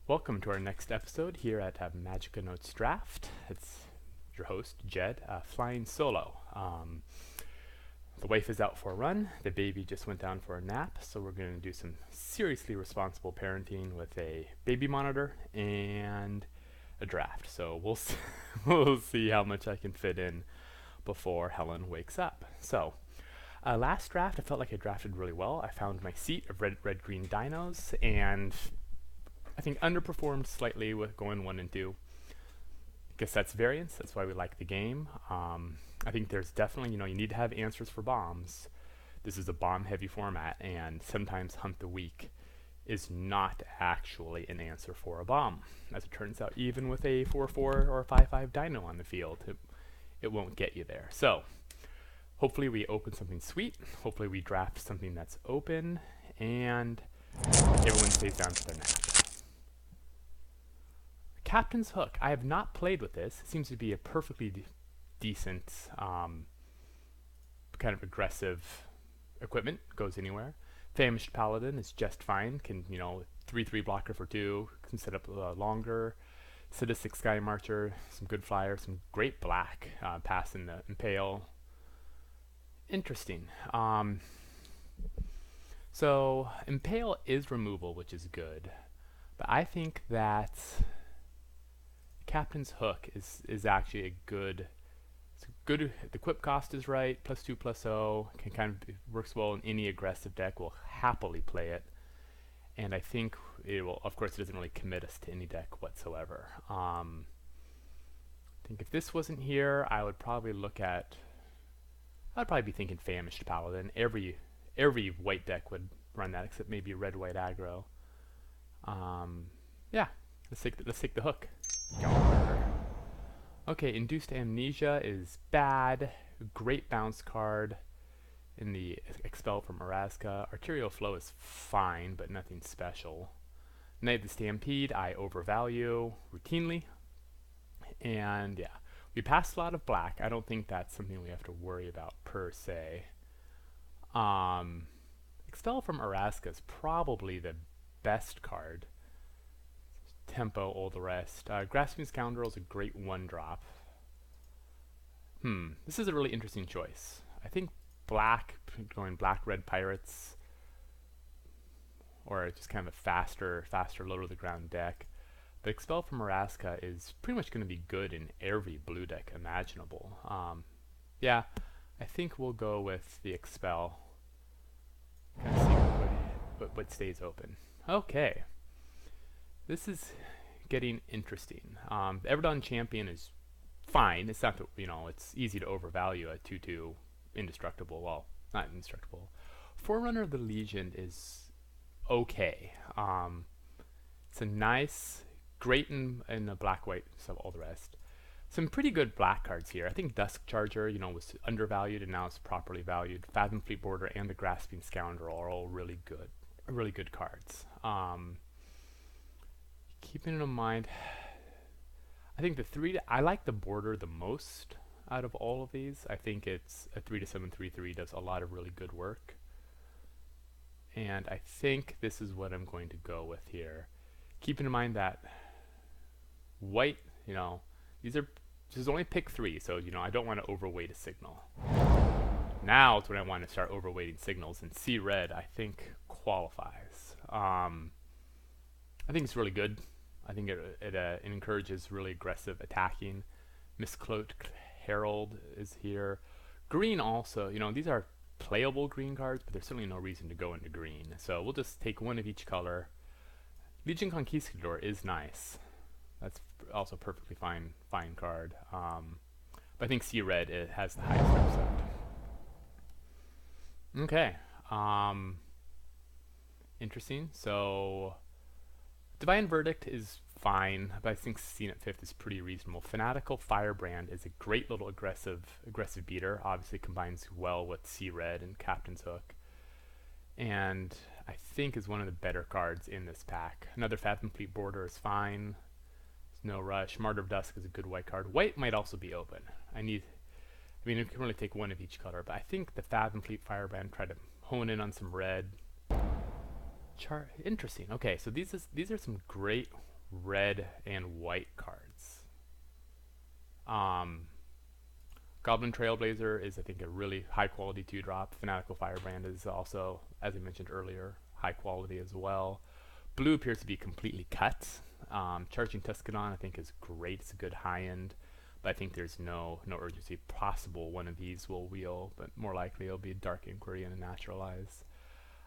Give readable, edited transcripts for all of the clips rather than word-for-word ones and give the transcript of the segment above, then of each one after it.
Welcome to our next episode here at Magicanotes Draft. It's your host, Jed, flying solo. The wife is out for a run, the baby just went down for a nap, so we're going to do some seriously responsible parenting with a baby monitor and a draft. So we'll see how much I can fit in before Helen wakes up. So last draft, I felt like I drafted really well. I found my seat of red-green dinos, and I think underperformed slightly with going 1 and 2. I guess that's variance. That's why we like the game. I think there's definitely, you need to have answers for bombs. This is a bomb-heavy format, and sometimes Hunt the Weak is not actually an answer for a bomb. As it turns out, even with a 4-4 or a 5-5 dino on the field, it won't get you there. So hopefully we open something sweet. Hopefully we draft something that's open, and everyone stays down for their nap. Captain's Hook. I have not played with this. It seems to be a perfectly decent kind of aggressive equipment. Goes anywhere. Famished Paladin is just fine. Can 3/3 blocker for 2. Can set up longer. Sadistic Sky Marcher. Some good flyer. Some great black. Pass in the Impale. Interesting. So Impale is removal, which is good, but I think that Captain's Hook is actually a good. It's good. The equip cost is right. +2/+0 can kind of works well in any aggressive deck. Will happily play it, and I think it will. Of course, it doesn't really commit us to any deck whatsoever. I think if this wasn't here, I would probably look at. I'd probably be thinking Famished Paladin. Every white deck would run that, except maybe red-white aggro. Yeah, let's take the hook. Okay, Induced Amnesia is bad. Great bounce card in the Expel from Erasca. Arterial Flow is fine, but nothing special. Night of the Stampede, I overvalue routinely. And yeah, we passed a lot of black. I don't think that's something we have to worry about per se. Expel from Erasca is probably the best card. Tempo, all the rest. Grasping Scoundrel is a great 1-drop. This is a really interesting choice. I think going black-red pirates, or just kind of a faster low-to-the-ground deck. But Expel from Erasca is pretty much going to be good in every blue deck imaginable. Yeah, I think we'll go with the Expel. Kind of see what stays open. Okay. This is getting interesting. The Everdon Champion is fine. It's not that, it's easy to overvalue a 2/2 indestructible. Well, not indestructible. Forerunner of the Legion is okay. It's a nice, great in a black-white, so all the rest. Some pretty good black cards here. I think Dusk Charger, was undervalued and now it's properly valued. Fathom Fleet Border and the Grasping Scoundrel are all really good cards. Keeping in mind, I think I like the Border the most out of all of these. I think it's a 3/7 3/3 does a lot of really good work, and I think this is what I'm going to go with here. Keeping in mind that white, these are just only pick 3, so I don't want to overweight a signal. Now it's when I want to start overweighting signals, and see red I think qualifies. I think it's really good. I think it encourages really aggressive attacking. Miscloaked Herald is here. Green also, these are playable green cards, but there's certainly no reason to go into green. So we'll just take 1 of each color. Legion Conquistador is nice. That's also perfectly fine card. But I think See Red, it has the highest upside. Okay. Interesting. So Divine Verdict is fine, but I think Seen at 5th is pretty reasonable. Fanatical Firebrand is a great little aggressive beater. Obviously combines well with See Red and Captain's Hook, and I think is one of the better cards in this pack. Another Fathom Fleet Border is fine. There's no rush. Martyr of Dusk is a good white card. White might also be open. You can really take 1 of each color, but I think the Fathom Fleet Firebrand try to hone in on some red. Interesting. Okay, so these are some great red and white cards. Goblin Trailblazer is, I think, a really high quality 2-drop. Fanatical Firebrand is also, as I mentioned earlier, high quality as well. Blue appears to be completely cut. Charging Tuscannon, I think, is great. It's a good high end, but I think there's no urgency possible one of these will wheel, but more likely it'll be a Dark Inquiry and a Naturalize.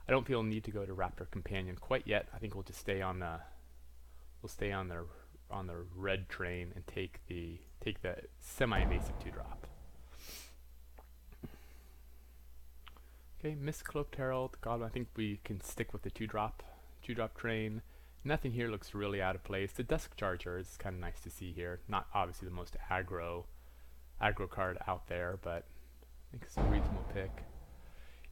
I don't feel a need to go to Raptor Companion quite yet. I think we'll just stay on the red train and take the semi-invasive 2-drop. Okay, Mist-Cloaked Herald, God, I think we can stick with the 2-drop train. Nothing here looks really out of place. The Dusk Charger is kind of nice to see here. Not obviously the most aggro card out there, but I think it's a reasonable pick.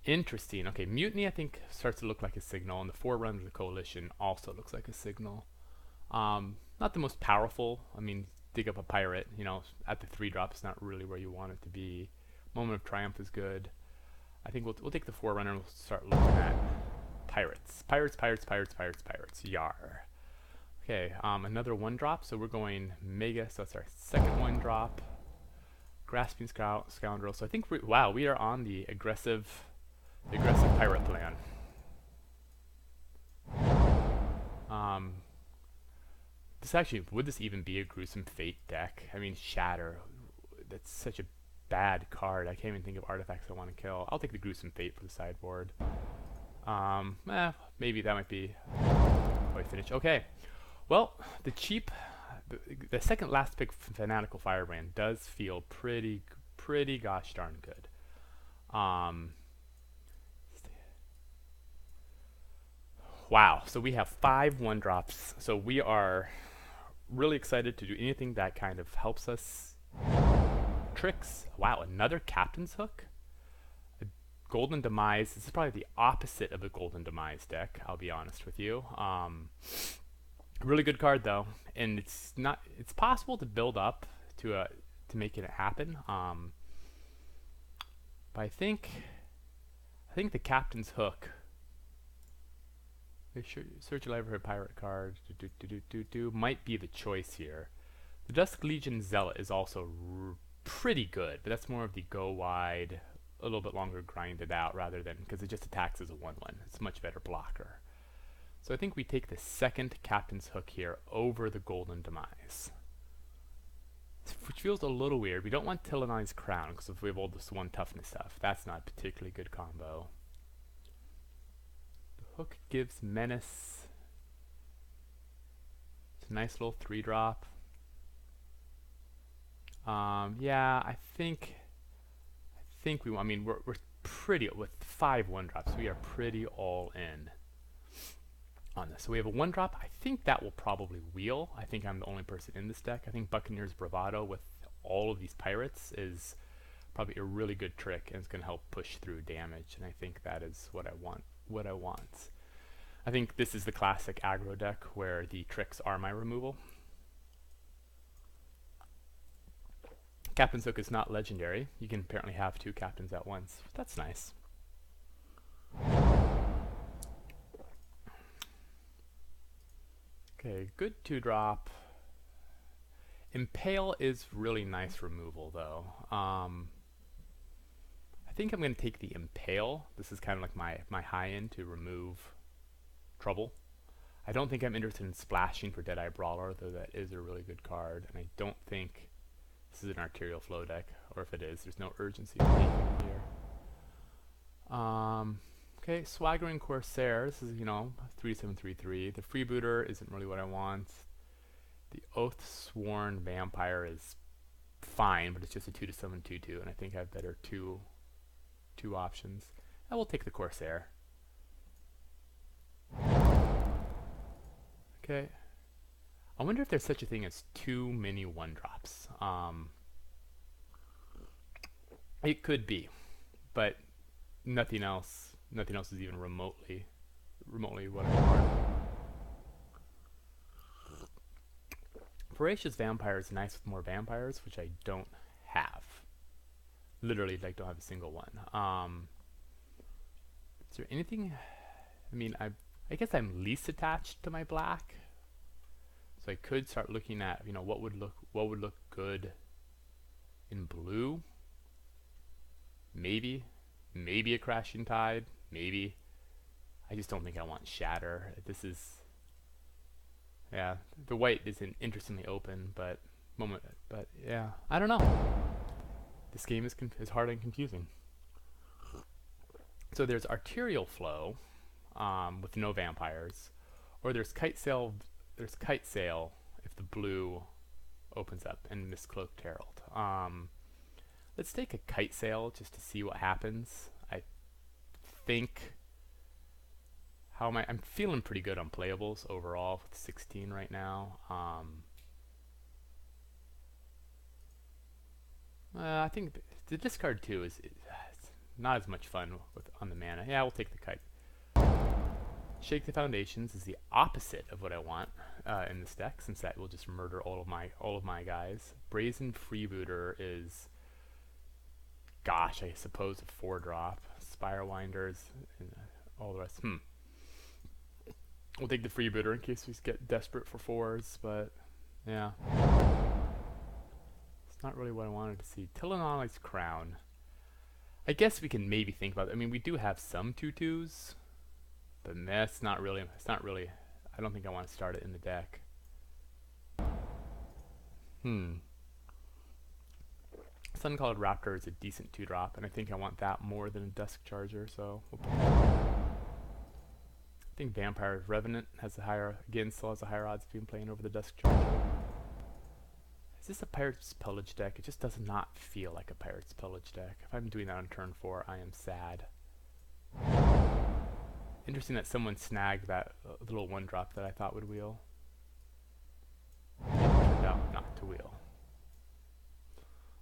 Interesting. Okay, Mutiny I think starts to look like a signal, and the Forerunner of the Coalition also looks like a signal. Not the most powerful. I mean, dig up a pirate, you know, at the 3-drop is not really where you want it to be. Moment of Triumph is good. I think we'll take the Forerunner and we'll start looking at pirates. Pirates. Yar. Okay, another 1-drop, so we're going Mega, so that's our second 1-drop. Grasping Scoundrel, so I think we are on the aggressive pirate plan. Would this even be a Gruesome Fate deck? I mean, Shatter, that's such a bad card. I can't even think of artifacts I want to kill. I'll take the Gruesome Fate for the sideboard. Maybe that might be how I finish. Okay, well, the second last pick from Fanatical Firebrand does feel pretty gosh darn good. Wow, so we have 5 1-drops. So we are really excited to do anything that kind of helps us. Tricks. Wow, another Captain's Hook. A Golden Demise. This is probably the opposite of a Golden Demise deck, I'll be honest with you. Really good card though, and it's possible to build up to make it happen. But I think the Captain's Hook. Search your library for a pirate card. Might be the choice here. The Dusk Legion Zealot is also pretty good, but that's more of the go wide, a little bit longer grinded out rather than, because it just attacks as a 1/1. It's a much better blocker. So I think we take the second Captain's Hook here over the Golden Demise, which feels a little weird. We don't want Tilonai's Crown because if we have all this 1 toughness stuff, that's not a particularly good combo. The Hook gives Menace. It's a nice little 3-drop. Yeah, I think we. I mean, we're pretty with 5 1-drops. We are pretty all in on this. So we have a 1-drop. I think that will probably wheel. I think I'm the only person in this deck. I think Buccaneer's Bravado with all of these pirates is probably a really good trick, and it's going to help push through damage. And I think that is what I want. I think this is the classic aggro deck where the tricks are my removal. Captain's Hook is not legendary. You can apparently have 2 captains at once. That's nice. Okay, good 2-drop. Impale is really nice removal though. I think I'm going to take the Impale. This is kind of like my high end to remove trouble. I don't think I'm interested in splashing for Deadeye Brawler, though that is a really good card, and I don't think this is an Arterial Flow deck, or if it is, there's no urgency to take it here. Okay, Swaggering Corsair. This is, 3733. The Freebooter isn't really what I want. The Oath-Sworn Vampire is fine, but it's just a 2-summon 2/2, and I think I have better two options. I will take the Corsair. Okay. I wonder if there's such a thing as too many 1-drops. It could be, but nothing else is even remotely what I want. Voracious Vampire is nice with more vampires, which I don't have. Literally, like, don't have a single one. Is there anything? I mean, I guess I'm least attached to my black. So I could start looking at, you know, what would look good in blue. Maybe a Crashing Tide. Maybe. I just don't think I want Shatter. This is, yeah, the white is interestingly open, but yeah, I don't know. This game is hard and confusing. So there's Arterial Flow, with no vampires, or there's Kite Sail. There's Kite Sail if the blue opens up, and Miscloaked Herald. Let's take a Kite Sail just to see what happens. I think, I'm feeling pretty good on playables overall with 16 right now. I think the discard 2 is not as much fun on the mana. Yeah, we'll take the Kite. Shake the Foundations is the opposite of what I want in this deck, since that will just murder all of my guys. Brazen Freebooter is, gosh, I suppose a 4-drop. Spirewinders and all the rest. We'll take the Freebooter in case we get desperate for 4s, but yeah, it's not really what I wanted to see. Tilonoli's Crown. I guess we can maybe think about it. I mean, we do have some 2/2s. But it's not really, I don't think I want to start it in the deck. Sun-Colored Raptor is a decent 2-drop, and I think I want that more than a Dusk Charger, so we'll put that in there. I think Vampire Revenant has a higher, again, still has a higher odds of being playing over the Dusk Charger. Is this a Pirate's Pillage deck? It just does not feel like a Pirate's Pillage deck. If I'm doing that on turn 4, I am sad. Interesting that someone snagged that little 1-drop that I thought would wheel. It turned out not to wheel.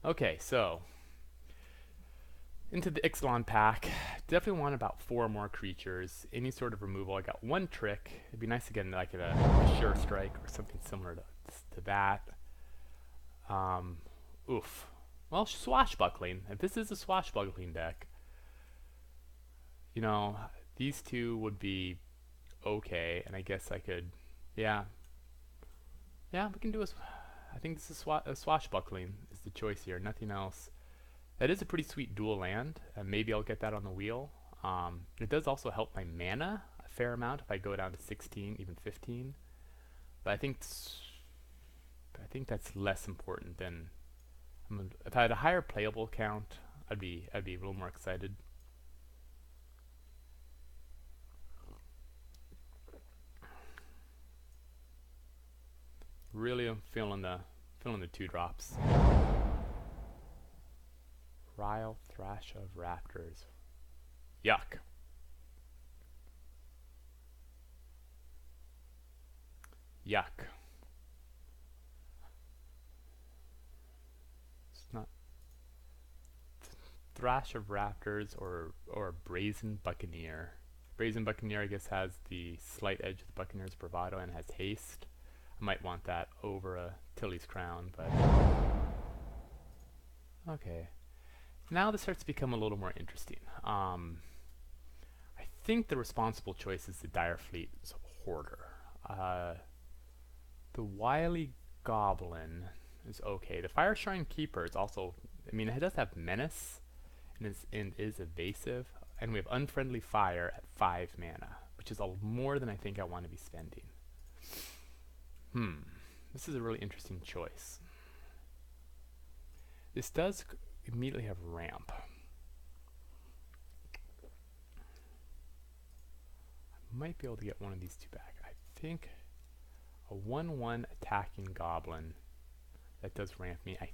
Okay, so into the Ixalan pack. Definitely want about 4 more creatures. Any sort of removal. I got 1 trick. It'd be nice to get like a Sure Strike or something similar to that. Oof. Well, Swashbuckling. If this is a Swashbuckling deck, you know, these 2 would be okay, and I guess I could, yeah, we can do I think this is Swashbuckling is the choice here, nothing else. That is a pretty sweet dual land, and maybe I'll get that on the wheel. It does also help my mana a fair amount if I go down to 16, even 15, but I think that's less important than, if I had a higher playable count, I'd be a little more excited. Really, I'm feeling the 2-drops. Ryle Thrash of Raptors. Yuck. Yuck. It's not Thrash of Raptors or Brazen Buccaneer. Brazen Buccaneer, I guess, has the slight edge of the Buccaneer's bravado and has haste. I might want that over a Tilly's Crown, but okay. Now this starts to become a little more interesting. I think the responsible choice is the Dire Fleet's Hoarder. The Wily Goblin is okay. The Fire Shrine Keeper is also, I mean, it does have Menace and is evasive, and we have Unfriendly Fire at 5 mana, which is more than I think I want to be spending. This is a really interesting choice. This does immediately have ramp. I might be able to get one of these 2 back. I think a 1/1 attacking goblin that does ramp me. I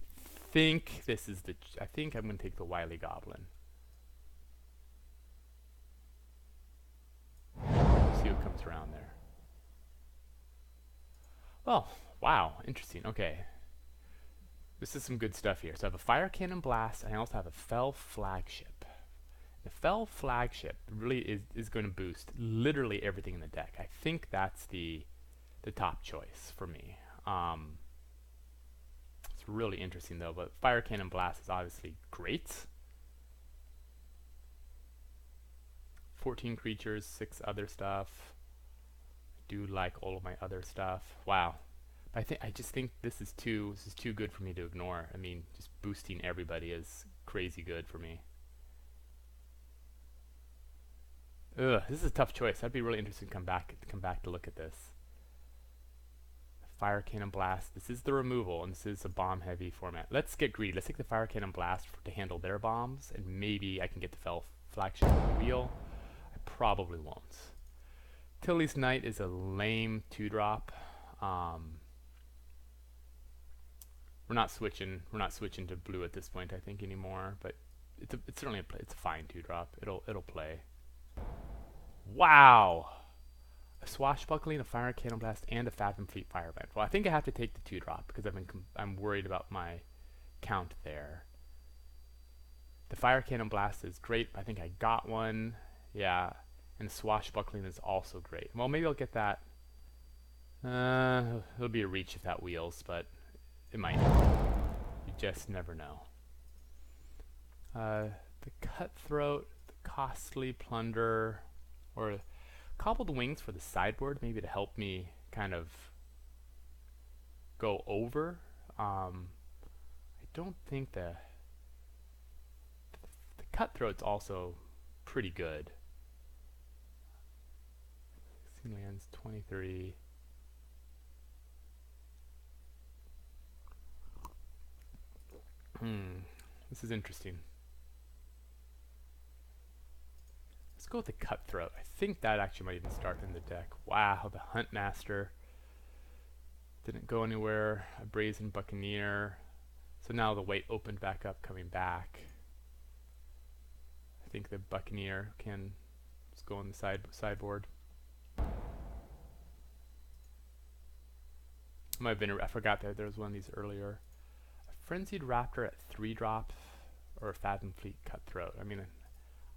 think this is I think I'm going to take the Wily Goblin. See what comes around there. Oh, wow, interesting. Okay. This is some good stuff here. So I have a Fire Cannon Blast, and I also have a Fell Flagship. The Fell Flagship really is going to boost literally everything in the deck. I think that's the top choice for me. It's really interesting though, but Fire Cannon Blast is obviously great. 14 creatures, 6 other stuff. I do like all of my other stuff. Wow. I just think this is too good for me to ignore. I mean, just boosting everybody is crazy good for me. Ugh, this is a tough choice. I'd be really interested to come back to look at this. Fire Cannon Blast. This is the removal, and this is a bomb-heavy format. Let's get greedy. Let's take the Fire Cannon Blast to handle their bombs, and maybe I can get the flagship on the wheel. I probably won't. Tilly's Knight is a lame 2-drop. We're not switching to blue at this point, I think, anymore. But it's certainly it's a fine 2-drop. It'll play. Wow. A Swashbuckling, a Fire Cannon Blast, and a Fathom Fleet Fireband. Well, I think I have to take the 2-drop because I'm worried about my count there. The Fire Cannon Blast is great. I think I got one. Yeah. And the Swashbuckling is also great. Well, maybe I'll get that. It'll be a reach if that wheels, but it might. You just never know. The Cutthroat, the Costly Plunder, or Cobbled Wings for the sideboard, maybe to help me kind of go over. I don't think the Cutthroat's also pretty good. 16 lands, 23. This is interesting. Let's go with the Cutthroat. I think that actually might even start in the deck. Wow, the Huntmaster didn't go anywhere. A Brazen Buccaneer. So now the weight opened back up, coming back. I think the Buccaneer can just go on the sideboard. Might have been. I forgot that there was one of these earlier. A Frenzied Raptor at 3-drop, or a Fathom Fleet Cutthroat. I mean,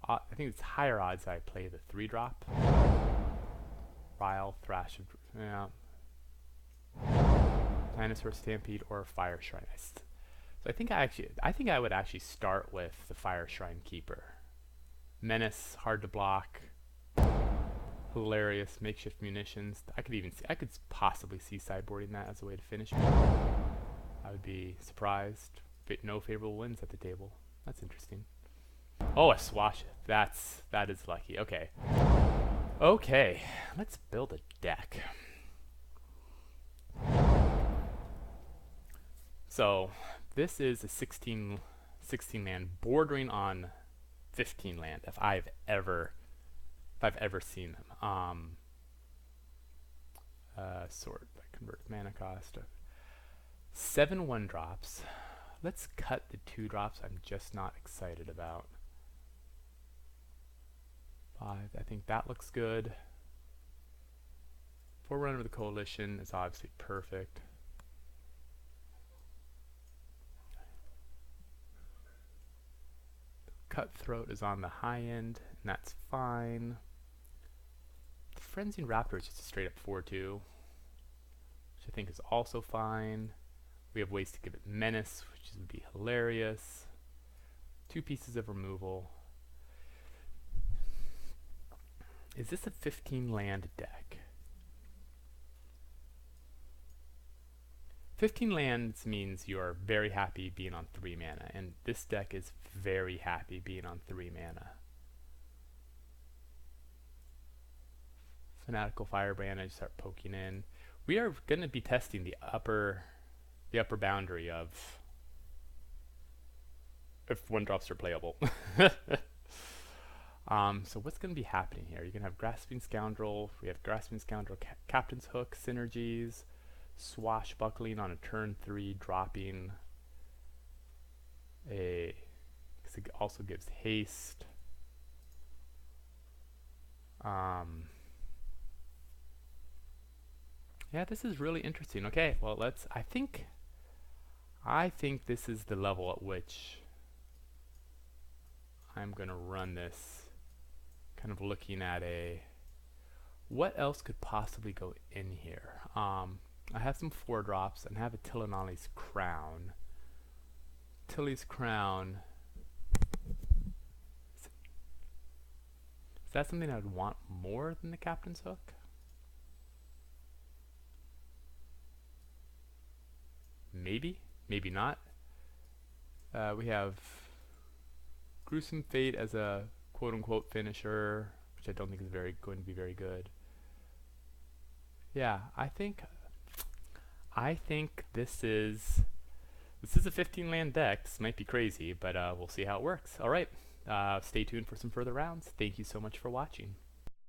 I think it's higher odds I play the 3-drop. Ryle, Thrash, yeah. Dinosaur Stampede or Fire Shrine. So I think I would actually start with the Fire Shrine Keeper. Menace, hard to block. Hilarious, makeshift munitions. I could possibly see sideboarding that as a way to finish it. I would be surprised. No favorable wins at the table. That's interesting. Oh, a Swash. That is lucky. Okay. Okay, let's build a deck. So this is a 16 land bordering on 15 land if I've ever seen them. Sort by convert mana cost. 7 1-drops. Let's cut the 2-drops I'm just not excited about. 5, I think that looks good. Forerunner of the Coalition is obviously perfect. Cutthroat is on the high end, and that's fine. The Frenzied Raptor is just a straight up 4/2, which I think is also fine. We have ways to give it Menace, which would be hilarious. 2 pieces of removal. Is this a 15 land deck? 15 lands means you're very happy being on 3 mana, and this deck is very happy being on 3 mana. Fanatical Firebrand, I just start poking in. We are going to be testing the upper boundary of if 1-drops are playable. So what's going to be happening here? You're going to have Grasping Scoundrel. We have Grasping Scoundrel, Captain's Hook, synergies, Swashbuckling on a turn 3, dropping a. Cause it also gives haste. Yeah, this is really interesting. Okay, well I think this is the level at which I'm gonna run this. Kind of looking at what else could possibly go in here. I have some 4-drops and I have a Tillinolly's Crown. Tilly's Crown. Is that something I would want more than the Captain's Hook? maybe, maybe not. We have Gruesome Fate as a quote-unquote finisher, which I don't think is going to be very good. Yeah, I think this is a 15 land deck. This might be crazy, but we'll see how it works. All right, stay tuned for some further rounds. Thank you so much for watching.